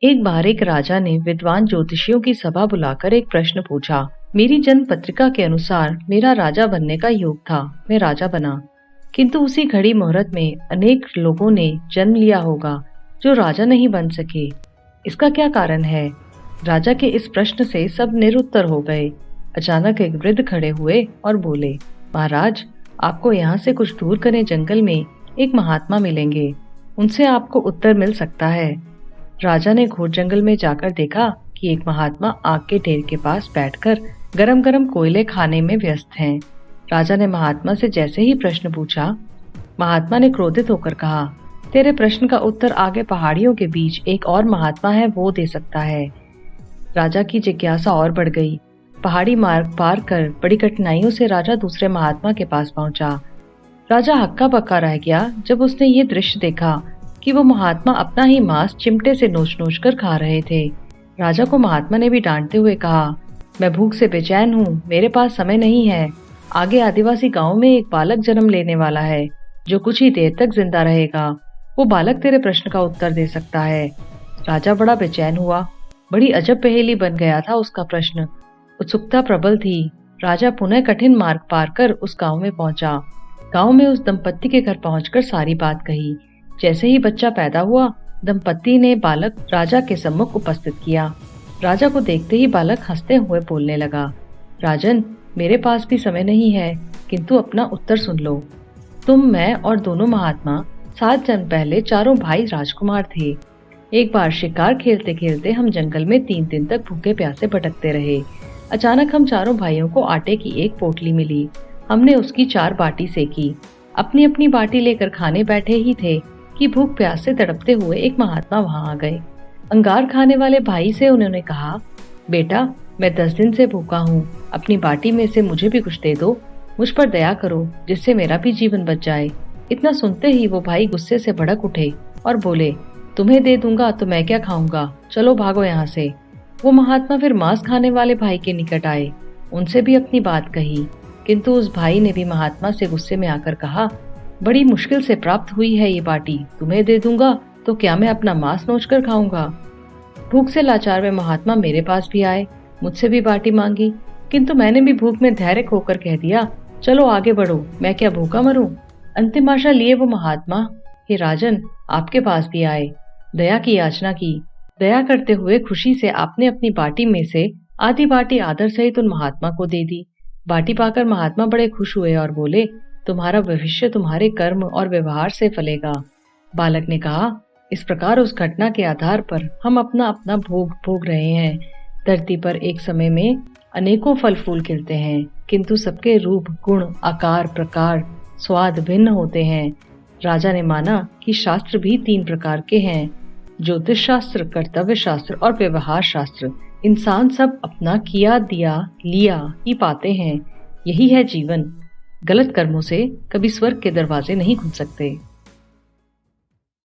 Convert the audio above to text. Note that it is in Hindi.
एक बार एक राजा ने विद्वान ज्योतिषियों की सभा बुलाकर एक प्रश्न पूछा। मेरी जन्म पत्रिका के अनुसार मेरा राजा बनने का योग था, मैं राजा बना। किंतु उसी घड़ी मुहूर्त में अनेक लोगों ने जन्म लिया होगा जो राजा नहीं बन सके। इसका क्या कारण है? राजा के इस प्रश्न से सब निरुत्तर हो गए। अचानक एक वृद्ध खड़े हुए और बोले, महाराज, आपको यहाँ से कुछ दूर घने जंगल में एक महात्मा मिलेंगे, उनसे आपको उत्तर मिल सकता है। राजा ने घोर जंगल में जाकर देखा कि एक महात्मा आग के ढेर के पास बैठकर गरम गरम कोयले खाने में व्यस्त हैं। राजा ने महात्मा से जैसे ही प्रश्न पूछा, महात्मा ने क्रोधित होकर कहा, तेरे प्रश्न का उत्तर आगे पहाड़ियों के बीच एक और महात्मा है, वो दे सकता है। राजा की जिज्ञासा और बढ़ गई। पहाड़ी मार्ग पार कर बड़ी कठिनाइयों से राजा दूसरे महात्मा के पास पहुंचा। राजा हक्का बक्का रह गया जब उसने ये दृश्य देखा कि वो महात्मा अपना ही मांस चिमटे से नोच नोच कर खा रहे थे। राजा को महात्मा ने भी डांटते हुए कहा, मैं भूख से बेचैन हूँ, मेरे पास समय नहीं है। आगे आदिवासी गांव में एक बालक जन्म लेने वाला है जो कुछ ही देर तक जिंदा रहेगा। वो बालक तेरे प्रश्न का उत्तर दे सकता है। राजा बड़ा बेचैन हुआ। बड़ी अजब पहेली बन गया था उसका प्रश्न। उत्सुकता प्रबल थी। राजा पुनः कठिन मार्ग पार कर उस गांव में पहुंचा। गांव में उस दंपत्ति के घर पहुंचकर सारी बात कही। जैसे ही बच्चा पैदा हुआ, दंपत्ति ने बालक राजा के सम्मुख उपस्थित किया। राजा को देखते ही बालक हंसते हुए बोलने लगा, राजन, मेरे पास भी समय नहीं है, किंतु अपना उत्तर सुन लो। तुम, मैं और दोनों महात्मा 7 जन्म पहले चारों भाई राजकुमार थे। एक बार शिकार खेलते खेलते हम जंगल में 3 दिन तक भूखे प्यासे भटकते रहे। अचानक हम चारों भाइयों को आटे की एक पोटली मिली। हमने उसकी 4 बाटी सेकी। अपनी अपनी बाटी लेकर खाने बैठे ही थे कि भूख प्यास से तड़पते हुए एक महात्मा वहां आ गए। अंगार खाने वाले भाई से उन्होंने कहा, बेटा, मैं 10 दिन से भूखा हूँ, अपनी बाटी में से मुझे भी कुछ दे दो, मुझ पर दया करो, जिससे मेरा भी जीवन बच जाए। इतना सुनते ही वो भाई गुस्से से भड़क उठे और बोले, तुम्हें दे दूंगा तो मैं क्या खाऊंगा, चलो भागो यहाँ से। वो महात्मा फिर मांस खाने वाले भाई के निकट आए, उनसे भी अपनी बात कही, किंतु उस भाई ने भी महात्मा से गुस्से में आकर कहा, बड़ी मुश्किल से प्राप्त हुई है ये बाटी, तुम्हें दे दूंगा तो क्या मैं अपना मांस नोच कर खाऊंगा। भूख से लाचार वे महात्मा मेरे पास भी आए, मुझसे भी बाटी मांगी, किंतु मैंने भी भूख में धैर्य खोकर कह दिया, चलो आगे बढ़ो, मैं क्या भूखा मरूं। अंतिम आशा लिए वो महात्मा, हे राजन, आपके पास भी आए, दया की याचना की। दया करते हुए खुशी से आपने अपनी बाटी में से आधी बाटी आदर सहित उन महात्मा को दे दी। बाटी पाकर महात्मा बड़े खुश हुए और बोले, तुम्हारा भविष्य तुम्हारे कर्म और व्यवहार से फलेगा। बालक ने कहा, इस प्रकार उस घटना के आधार पर हम अपना अपना भोग भोग रहे हैं। धरती पर एक समय में अनेकों फल फूल खिलते हैं, किंतु सबके रूप, गुण, आकार, प्रकार, स्वाद भिन्न होते हैं। राजा ने माना कि शास्त्र भी 3 प्रकार के हैं, ज्योतिष शास्त्र, कर्तव्य शास्त्र और व्यवहार शास्त्र। इंसान सब अपना किया दिया लिया ही पाते हैं। यही है जीवन। गलत कर्मों से कभी स्वर्ग के दरवाजे नहीं खुल सकते।